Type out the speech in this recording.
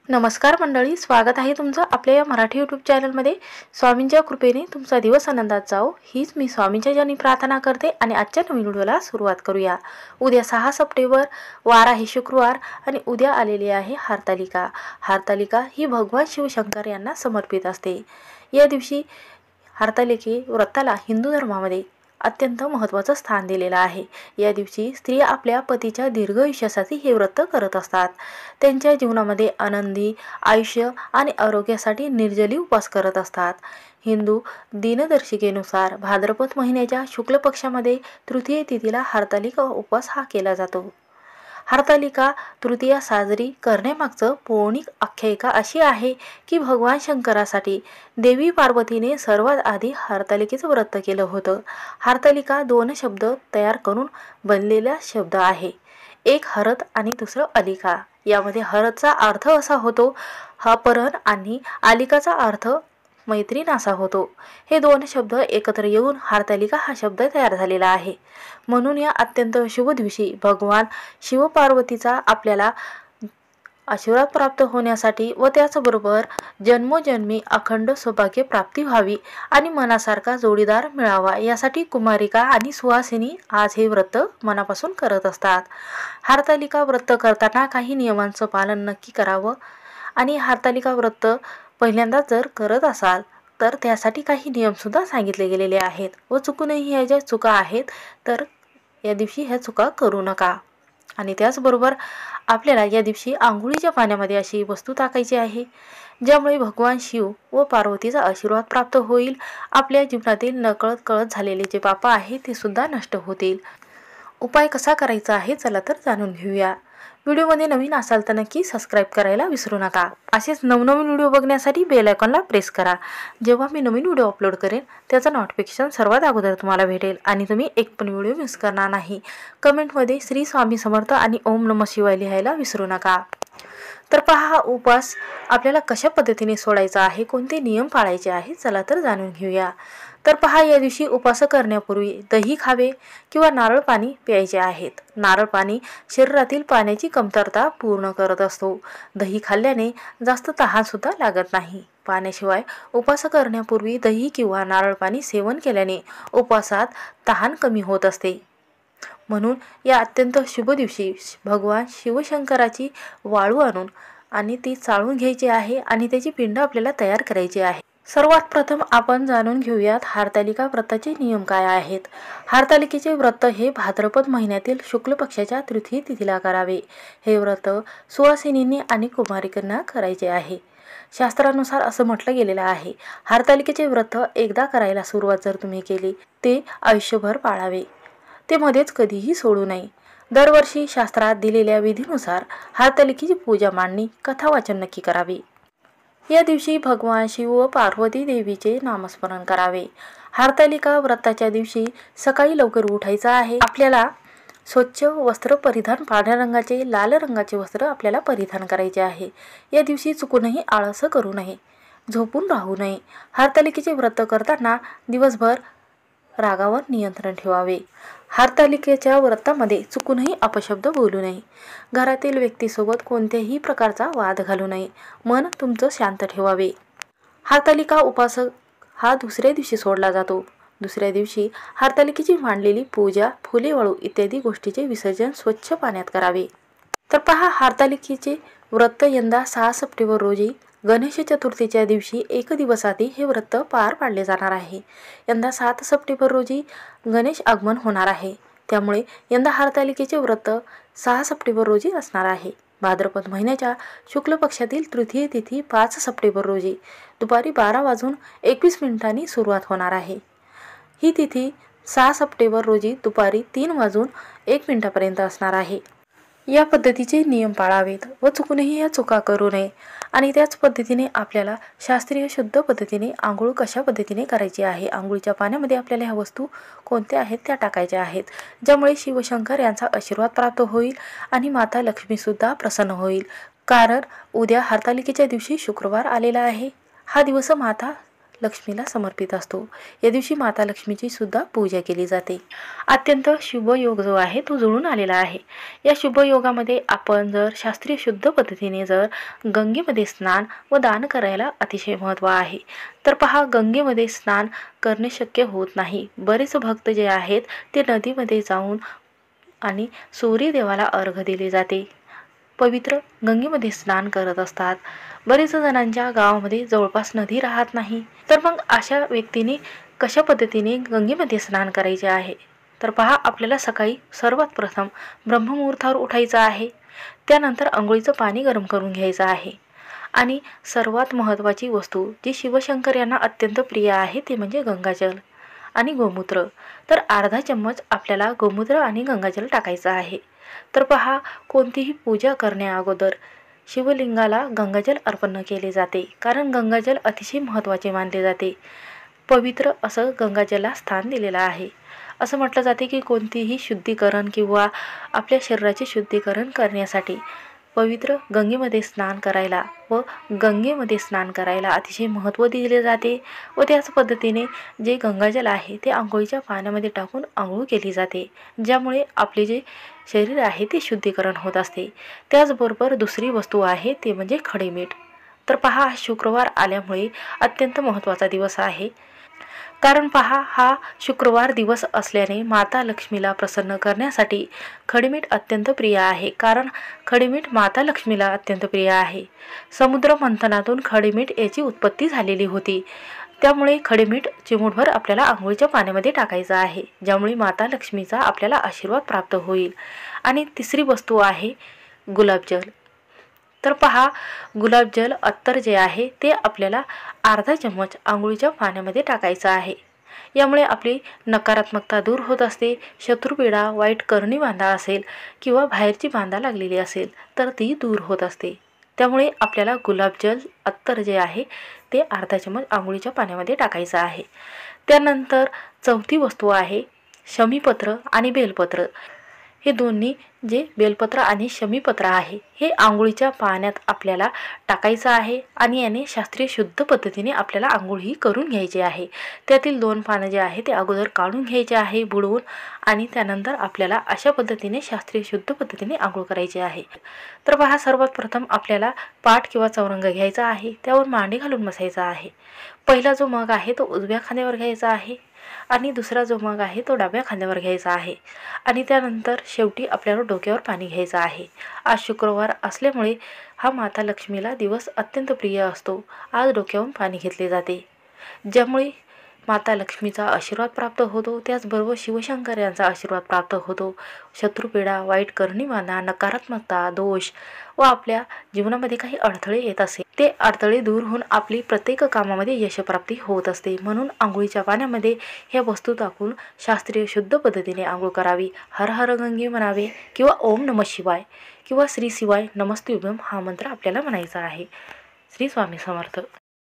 नमस्कार मंडळी, स्वागत आहे तुमचं आपल्या या मराठी यूट्यूब चॅनलमध्ये। स्वामींच्या कृपेने तुमचा दिवस आनंदात जाओ हीच मी स्वामींच्या चरणी प्रार्थना करते आणि आजच्या नवीन व्हिडिओला सुरुवात करूया। उद्या 6 सप्टेंबर वार आहे शुक्रवार आणि उद्या आलेली आहे हरतालिका। हरतालिका ही भगवान शिवशंकर यांना समर्पित असते। या दिवशी हरतालिके व्रताला हिंदू धर्मामध्ये अत्यंत महत्त्वाचं स्थान दिलेलं आहे। या दिवशी स्त्रिया आपल्या पतीच्या दीर्घायुष्यासाठी हे व्रत करत असतात। त्यांच्या जीवनामध्ये आनंदी आयुष्य आणि आरोग्यासाठी निर्जली उपवास करत असतात। हिंदू दिनदर्शिकेनुसार भाद्रपद महिन्याच्या शुक्ल पक्षामध्ये तृतीय तिथीला हरतालिका उपवास हा केला जातो। हरतालिका तृतीया साजरी करण्यामागचं पौराणिक आख्यायिका अशी आहे की भगवान शंकरासाठी देवी पार्वतीने सर्वात आधी हरतालिकेचं व्रत केलं होतं। हरतालिका 2 शब्द तयार करून बनलेला शब्द आहे, एक हरत आणि दुसरं अलिका। यामध्ये हरतचा अर्थ असा होतो अपहरण आणि अलिकाचा अर्थ मैत्रीण असा होतो। हे 2 शब्द एकत्र येऊन हरतालिका हा शब्द तयार झालेला आहे। म्हणून या अत्यंत शुभ दिवशी भगवान शिवपार्वतीचा आपल्याला आशीर्वाद प्राप्त होण्यासाठी व त्याचबरोबर जन्मोजन्मी अखंड सौभाग्य प्राप्ती व्हावी आणि मनासारखा जोडीदार मिळावा यासाठी कुमारिका आणि सुवासिनी आज हे व्रत मनापासून करत असतात। हरतालिका व्रत करताना काही नियमांचं पालन नक्की करावं आणि हरतालिका व्रत पहिल्यांदा जर करत असाल तर त्यासाठी काही नियम सुद्धा सांगितले गेलेले आहेत व चुकूनही ह्या ज्या चुका आहेत तर या दिवशी ह्या चुका करू नका। आणि त्याचबरोबर आपल्याला या दिवशी आंघोळीच्या पाण्यामध्ये अशी वस्तू टाकायची आहे ज्यामुळे भगवान शिव व पार्वतीचा आशीर्वाद प्राप्त होईल। आपल्या जीवनातील नकळत कळत झालेले जे पाप आहेत ते सुद्धा नष्ट होतील। उपाय कसा करायचा आहे चला तर जाणून घेऊया। व्हिडिओमध्ये नवीन असाल तर नक्की सबस्क्राईब करायला विसरू नका। असेच नवनवीन व्हिडिओ बघण्यासाठी बेल आयकॉनला प्रेस करा। जेव्हा मी नवीन व्हिडिओ अपलोड करेन त्याचं नोटिफिकेशन सर्वात अगोदर तुम्हाला भेटेल आणि तुम्ही एक पण व्हिडिओ मिस करणार नाही। कमेंटमध्ये श्री स्वामी समर्थ आणि ओम नमः शिवाय लिहायला विसरू नका। तर पहा हा उपवास आपल्याला कशा पद्धतीने सोडायचा आहे, कोणते नियम पाळायचे आहे चला तर जाणून घेऊया। तर पहा या दिवशी उपवास करण्यापूर्वी दही खावे किंवा नारळ पाणी प्यायचे आहेत। नारळ पाणी शरीरातील पाण्याची कमतरता पूर्ण करत असतो। दही खाल्ल्याने जास्त तहान सुद्धा लागत नाही। पाण्याशिवाय उपवास करण्यापूर्वी दही किंवा नारळ पाणी सेवन केल्याने उपवासात तहान कमी होत असते। म्हणून या अत्यंत शुभ दिवशी भगवान शिवशंकराची वाळू आणून आणि ती चाळून घ्यायची आहे आणि त्याची पिंड आपल्याला तयार करायची आहे। सर्वात प्रथम आपण जाणून घेऊयात हरतालिका व्रताचे नियम काय आहेत। हरतालिकेचे व्रत हे भाद्रपद महिन्यातील शुक्ल पक्षाच्या तृतीय तिथीला करावे। हे व्रत सुवासिनींनी आणि कुमारिकांना करायचे आहे। शास्त्रानुसार असं म्हटलं गेलेलं आहे, हरतालिकेचे व्रत एकदा करायला सुरुवात जर तुम्ही केली ते आयुष्यभर पाळावे, ते मध्येच कधीही सोडू नये। दरवर्षी शास्त्रात दिलेल्या विधीनुसार हरतालिकेची पूजा मांडणी कथा वाचन नक्की करावे। या दिवशी भगवान शिव व पार्वती देवीचे नामस्मरण करावे। हरतालिका व्रताच्या दिवशी सकाळी लवकर उठायचं आहे। आपल्याला स्वच्छ वस्त्र परिधान, पांढऱ्या रंगाचे लाल रंगाचे वस्त्र आपल्याला परिधान करायचे आहे। या दिवशी चुकूनही आळस करू नये, झोपून राहू नये। हरतालिकेचे व्रत करताना दिवसभर रागावर नियंत्रण ठेवावे। हरतालिकेच्या व्रतामध्ये चुकूनही अपशब्द बोलू नये। घरातील व्यक्तीसोबत कोणत्याही प्रकारचा वाद घालू नये। मन तुमचं शांत ठेवावे। हरतालिका उपवास हा दुसऱ्या दिवशी सोडला जातो। दुसऱ्या दिवशी हरतालिकेची मांडलेली पूजा, फुले वाळू इत्यादी गोष्टीचे विसर्जन स्वच्छ पाण्यात करावे। तर पहा हरतालिकेचे व्रत यंदा 6 सप्टेंबर रोजी गणेश चतुर्थीच्या दिवशी एक दिवस आधी हे व्रत पार पाडले जाणार आहे। यंदा 7 सप्टेंबर रोजी गणेश आगमन होणार आहे, त्यामुळे यंदा हरतालिकेचे व्रत 6 सप्टेंबर रोजी असणार आहे। भाद्रपद महिन्याच्या शुक्ल पक्षातील तृतीय तिथी 5 सप्टेंबर रोजी दुपारी 12:21 सुरुवात होणार आहे। ही तिथी 6 सप्टेंबर रोजी दुपारी 3:01 असणार आहे। या पद्धतीचे नियम पाळावेत व चुकूनही या चुका करू नये। आणि त्याच पद्धतीने आपल्याला शास्त्रीय शुद्ध पद्धतीने आंघोळ कशा पद्धतीने करायची आहे। आंघोळीच्या पाण्यामध्ये आपल्याला ह्या वस्तू कोणत्या आहेत त्या टाकायच्या आहेत, ज्यामुळे शिवशंकर यांचा आशीर्वाद प्राप्त होईल आणि माता लक्ष्मी सुद्धा प्रसन्न होईल। कारण उद्या हरतालिकेच्या दिवशी शुक्रवार आलेला आहे। हा दिवस माता लक्ष्मीला समर्पित असतो। या दिवशी माता लक्ष्मीची सुद्धा पूजा केली जाते। अत्यंत शुभ योग जो आहे तो जुळून आलेला आहे। या शुभ योगामध्ये आपण जर शास्त्रीय शुद्ध पद्धतीने जर गंगेमध्ये स्नान व दान करायला अतिशय महत्त्व आहे। तर पहा, गंगेमध्ये स्नान करणे शक्य होत नाही। बरेच भक्त जे आहेत ते नदीमध्ये जाऊन आणि सूर्यदेवाला अर्घ्य दिले जाते, पवित्र गंगेमध्ये स्नान करत असतात। बरेच जणांच्या गावामध्ये जवळपास नदी राहत नाही, तर मग अशा व्यक्तीने कशा पद्धतीने गंगेमध्ये स्नान करायचे आहे? तर पहा, आपल्याला सकाळी सर्वात प्रथम ब्रह्ममुहूर्तावर उठायचं आहे। त्यानंतर अंघोळीचं पाणी गरम करून घ्यायचं आहे आणि सर्वात महत्त्वाची वस्तू जी शिवशंकर यांना अत्यंत प्रिय आहे ते म्हणजे गंगाजल आणि गोमूत्र। तर अर्धा चम्मच आपल्याला गोमूत्र आणि गंगाजल टाकायचं आहे। तर पहा, कोणतीही पूजा करण्या अगोदर शिवलिंगाला गंगाजल अर्पण केले जाते, कारण गंगाजल अतिशय महत्त्वाचे मानले जाते। पवित्र असं गंगाजलला स्थान दिलेलं आहे। असं म्हटलं जाते की कोणतीही शुद्धीकरण किंवा आपल्या शरीराचे शुद्धीकरण करण्यासाठी पवित्र गंगेमध्ये स्नान करायला व गंगेमध्ये स्नान करायला अतिशय महत्त्व दिले जाते व त्याच पद्धतीने जे गंगाजल आहे ते अंघोळीच्या पाण्यामध्ये टाकून अंघोळ केली जाते, ज्यामुळे आपले जे शरीर आहे ते शुद्धीकरण होत असते। त्याचबरोबर दुसरी वस्तू आहे ते म्हणजे खडे मीठ। तर पहा, शुक्रवार आल्यामुळे अत्यंत महत्त्वाचा दिवस आहे, कारण पहा, हा शुक्रवार दिवस असल्याने माता लक्ष्मीला प्रसन्न करण्यासाठी खडीमीठ अत्यंत प्रिय आहे, कारण खडीमीठ माता लक्ष्मीला अत्यंत प्रिय आहे। समुद्र मंथनातून खडीमीठ याची उत्पत्ती झालेली होती, त्यामुळे खडीमीठ चिमूटभर आपल्याला आंघोळीच्या पाण्यामध्ये टाकायचं आहे, ज्यामुळे माता लक्ष्मीचा आपल्याला आशीर्वाद प्राप्त होईल। आणि तिसरी वस्तू आहे गुलाबजल। तर पहा, गुलाबजल अत्तर जे आहे ते आपल्याला अर्धा चम्मच आंघोळीच्या पाण्यामध्ये टाकायचं आहे। यामुळे आपली नकारात्मकता दूर होत असते। शत्रुपीडा, वाईट करणी बाधा असेल किंवा बाहेरची बाधा लागलेली असेल तर ती दूर होत असते। त्यामुळे आपल्याला गुलाबजल अत्तर जे आहे ते अर्धा चम्मच आंघोळीच्या पाण्यामध्ये टाकायचं आहे। त्यानंतर चौथी वस्तू आहे शमीपत्र आणि बेलपत्र। हे दोन्ही जे बेलपत्र आणि शमीपत्र आहे हे आंघोळीच्या पाण्यात आपल्याला टाकायचं आहे आणि याने शास्त्रीय शुद्ध पद्धतीने आपल्याला आंघोळी करून घ्यायची आहे। त्यातील 2 पानं जे आहे ते अगोदर काढून घ्यायचे आहे बुडवून, आणि त्यानंतर आपल्याला अशा पद्धतीने शास्त्रीय शुद्ध पद्धतीने आंघोळ करायची आहे। तर पहा, सर्वात प्रथम आपल्याला पाट किंवा चौरंग घ्यायचा आहे, त्यावर मांडी घालून बसायचा आहे। पहिला जो मग आहे तो उजव्या खांद्यावर घ्यायचा आहे आणि दुसरा जो मग आहे तो डाव्या खांद्यावर घ्यायचा आहे आणि त्यानंतर शेवटी आपल्याला डोक्यावर पाणी घ्यायचं आहे। आज शुक्रवार असल्यामुळे हा माता लक्ष्मीला दिवस अत्यंत प्रिय असतो। आज डोक्यावरून पाणी घेतले जाते, ज्यामुळे माता लक्ष्मीचा आशीर्वाद प्राप्त होतो, त्याचबरोबर शिवशंकर यांचा आशीर्वाद प्राप्त होतो। शत्रुपीडा, वाईट करणी बाधा, नकारात्मकता, दोष व आपल्या जीवनामध्ये काही अडथळे येत असेल ते अडथळे दूर होऊन आपली प्रत्येक कामामध्ये यशप्राप्ती होत असते। म्हणून आंघोळीच्या पाण्यामध्ये ह्या वस्तू टाकून शास्त्रीय शुद्ध पद्धतीने आंघोळ करावी। हर हर गंगे म्हणावे किंवा ओम नमः शिवाय किंवा श्री शिवाय नमस्तुभ्यम हा मंत्र आपल्याला म्हणायचा आहे। श्री स्वामी समर्थ।